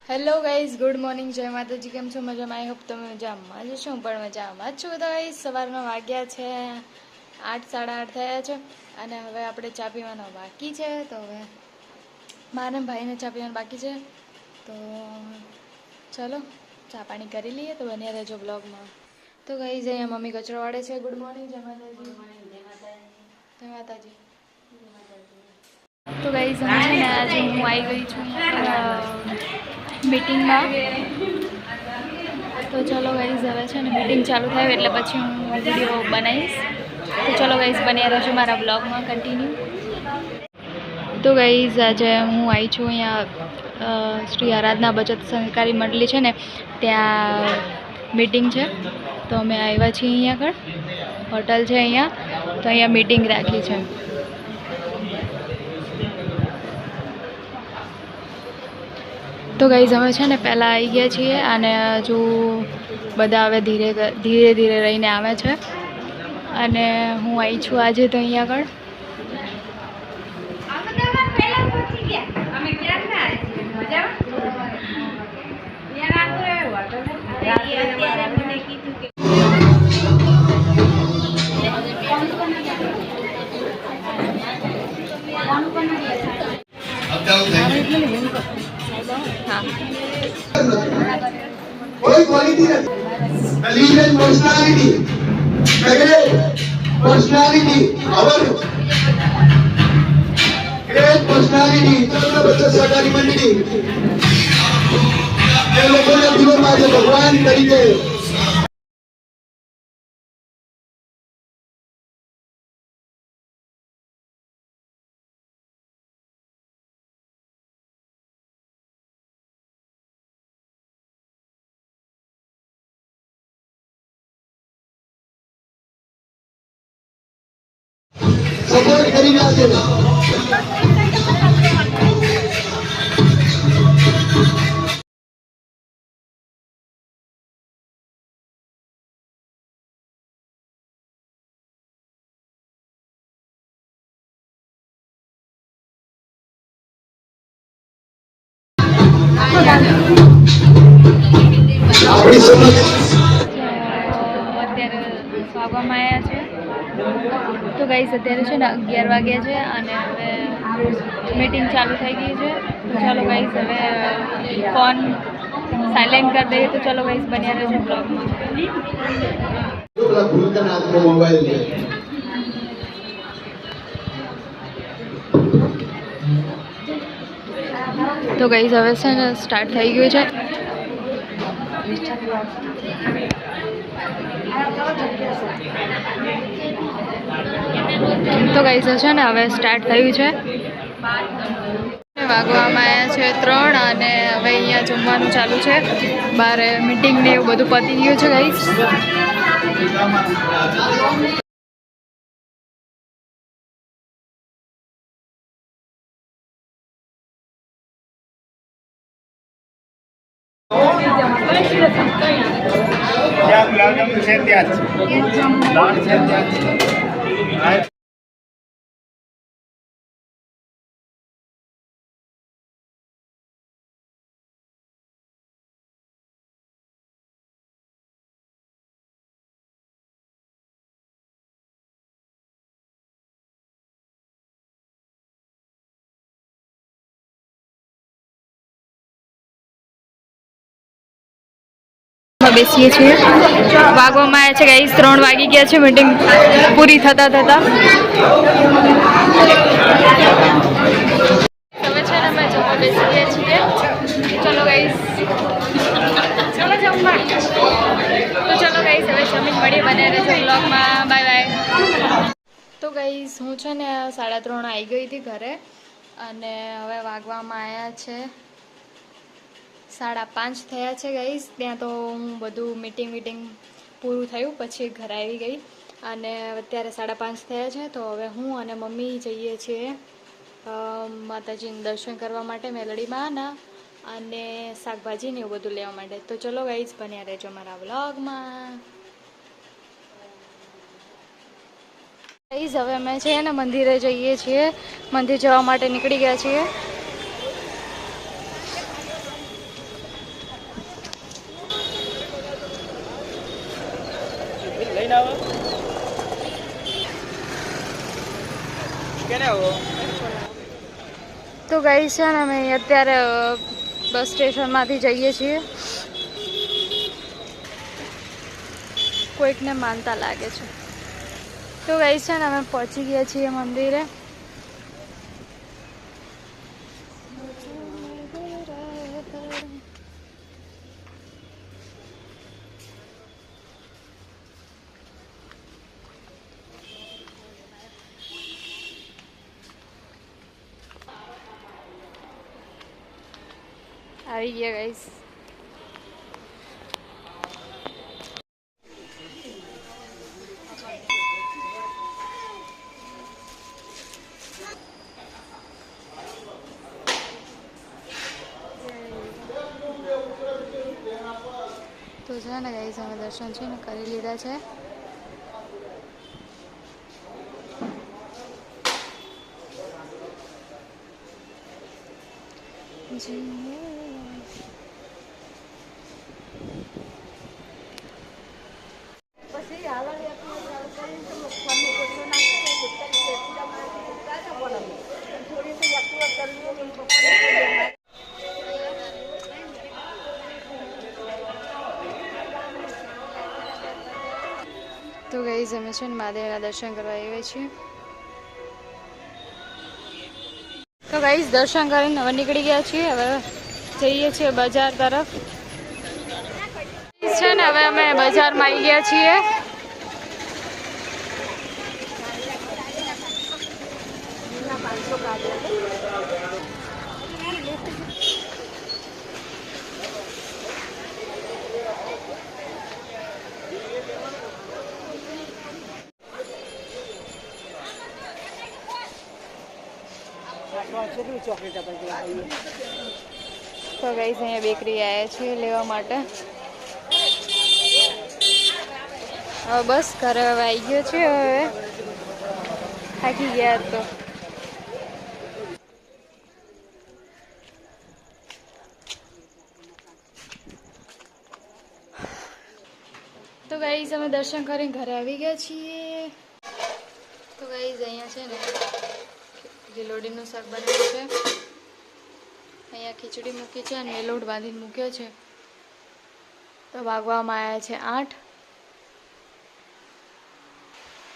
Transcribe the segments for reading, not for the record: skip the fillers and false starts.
Hello guys, good morning, જય માતાજી. કેમ છો? મજામાં? આઈ હોપ તમે મજામાં જ છો. હું પણ મજામાં જ છું. તો ગાઈઝ સવારના વાગ્યા છે 8, 8:30 થયા છે અને હવે આપણે ચા પીવાનો બાકી છે. તો હવે મારે ભાઈને ચા પીવાનું બાકી છે. તો ચલો ચા પાણી કરી લઈએ. તો બન્યા રહેજો બ્લોગમાં. તો ગાઈઝ અહીંયા મમ્મી કચરો વાળે છે. ગુડ મોર્નિંગ, જય માતાજી. જય માતાજી. તો ગાઈઝ છે ને આજે હું આવી ગઈ છું મીટિંગમાં. તો ચલો ગાઈઝ હવે છે ને મીટિંગ ચાલુ થાય એટલે પછી હું વિડીયો બનાવીશ. તો ચલો ગાઈઝ બન્યા રહેજો મારા બ્લોગમાં કન્ટિન્યુ. તો ગાઈઝ આજે હું આવી છું અહીંયા શ્રી આરાધના બચત સહકારી મંડળી છે ને ત્યાં મીટિંગ છે. તો અમે આવ્યા છીએ અહીંયા આગળ, હોટલ છે અહીંયા. તો અહીંયા મીટિંગ રાખી છે. તો ગાઈઝ અમે છે ને પહેલાં આવી ગયા છીએ અને હજુ બધા હવે ધીરે ધીરે રહીને આવે છે. અને હું આવી છું આજે તો અહીંયા આગળ. कोई क्वालिटी नहीं, लीगल पर्सनालिटी, पर्सनालिटी, और ग्रेट पर्सनालिटी, चंद्र बच्चा सहकारी मंडली, ये लोगों ने दिलों में आज भगवान तरीके सपोर्ट करी जाते हैं। अपनी समझ અત્યારે સ્વાગવામાં આવ્યા છે. તો ગાઈસ અત્યારે છે ને 11 વાગ્યા છે અને હવે મીટિંગ ચાલુ થઈ ગઈ છે. તો ચાલો ગાઈસ હવે ફોન સાયલેન્ટ કરી દઈએ. તો ચલો ગાઈસ બન્યા રહેજો બ્લોગમાં. भूलकर आपको मोबाइल दे તો ગાઈસ હવે છે ને સ્ટાર્ટ થઈ ગયું છે. તો ગાઈસ છે ને હવે સ્ટાર્ટ થયું છે. વાગવામાં આવ્યા છે 3 અને હવે અહીંયા જમવાનું ચાલુ છે. બહાર મીટિંગ ને એવું બધું પતી ગયું છે ગાઈસ. બેસીએ છીએ. વાગવામાં આવ્યા છે ગાઈસ 3 વાગી ગયા છે મીટિંગ પૂરી થતા હવે છે ને અમે જમવા બેસી ગયા છીએ. ચલો ગાઈસ ચલો જમવા. તો ચલો ગાઈસ હવે જમીન મળીએ. બને રહેજો બ્લોગમાં. Bye bye. તો ગાઈસ હું છે ને 3:30 આવી ગઈ હતી ઘરે અને હવે વાગવામાં આવ્યા છે 5:30 થયા છે ગાઈસ. ત્યાં તો હું બધું મીટિંગ પૂરું થયું પછી ઘરે આવી ગઈ અને અત્યારે 5:30 થયા છે. તો હવે હું અને મમ્મી જઈએ છીએ માતાજીના દર્શન કરવા માટે મેલડીમાં અને શાકભાજી ને એવું બધું લેવા માટે. તો ચલો ગાઈસ બન્યા રહેજો મારા વ્લોગમાં. ગાઈસ હવે અમે છે ને મંદિરે જઈએ છીએ. મંદિર જવા માટે નીકળી ગયા છીએ. તો ગઈ છે ને અમે અત્યારે બસ સ્ટેશનમાંથી જઈએ છીએ. કોઈકને માનતા લાગે છે. તો ગઈ છે ને અમે પહોંચી ગયા છીએ મંદિરે. આવી ગયા ગાઈસ. તો છે ને ગાઈસ અમે દર્શન છે ને કરી લીધા છે. તો ગાઈસ અમે છે ને મહાદેવના દર્શન કરવા આવ્યા છીએ. તો ગાઈસ દર્શન કરીને હવે નીકળી ગયા છીએ. હવે જઈએ છીએ બજાર તરફ. છે ને હવે અમે બજારમાં આવી ગયા છીએ. તો ગાઈસ અહીંયા બેકરી આવ્યા છીએ લેવા માટે. હવે બસ ઘરે હવે આવી ગયો છે. હવે થાકી ગયા તો ગાઈસ અમે દર્શન કરીને ઘરે આવી ગયા છીએ. તો ગાઈસ અહીંયા છે ને ગિલોડીનું શાક બનાવ્યું છે. અહીંયા ખીચડી મૂકી છે અને લોટ બાંધીને મૂક્યો છે. તો વાગવામાં આવ્યા છે 8.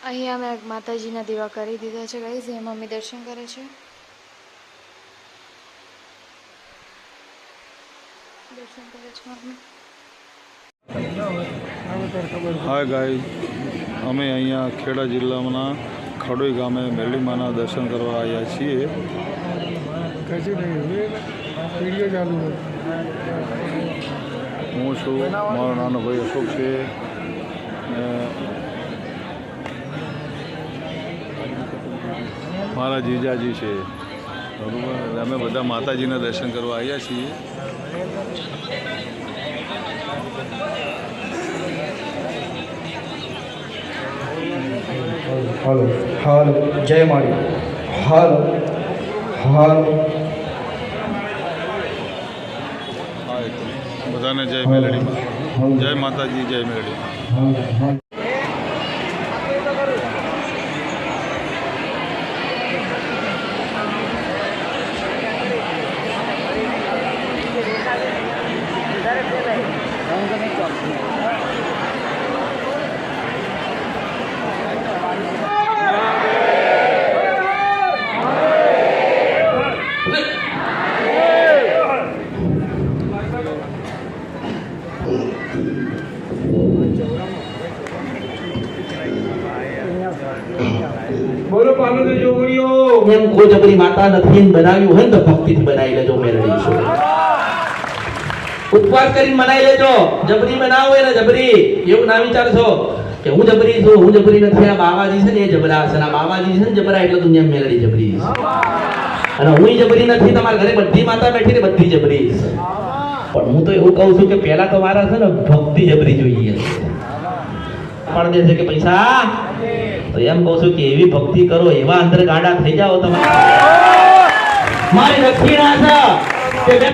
અહીંયા મેં માતાજીના દીવા કરી દીધા છે ગાઈસ. એ મમ્મી દર્શન કરે છે. દર્શન કરે છે મમ્મી. હાય ગાઈસ, અમે અહીંયા ખેડા જિલ્લાના ખડોઈ ગામે મેરડીમાના દર્શન કરવા આવ્યા છીએ. હું છું, મારો નાનો ભાઈ અશોક છે. મારા જીજાજી છે. બરાબર, અમે બધા માતાજીના દર્શન કરવા આવ્યા છીએ. હાલો હાલો જય મારી હાલો હાલો. બધાને જય મેલડીમાં. જય માતાજી, જય મેલડીમાં. બોલો પાર્વતી જોગણીઓ. એમ કોઈ જબરી માતા નથી બનાવ્યું હોય ને તો ભક્તિથી બનાવી લેજો મેરડી છો. ઉપવાસ કરીને બનાવી લેજો. જબરી બનાવો ને જબરી એવું ના વિચારશો કે હું જબરી છું, હું જબરી નથી. આ બાવાજી છે ને એ જબરા છે. આ બાવાજી છે ને જબરા એટલે દુનિયા મેરડી જબરી છે. અને હું જબરી નથી. તમારા ઘરે બધી માતા બેઠી ને બધી જબરી છે. પણ હું તો એવું કહું છું કે પહેલા તો મારા છે ને ભક્તિ જબરી જોઈએ. પણ દે છે કે પૈસા તો એમ કહું છું કે એવી ભક્તિ કરો, એવા અંદર ગાડા થઈ જાઓ તમે. મારી દક્ષિણા છે કે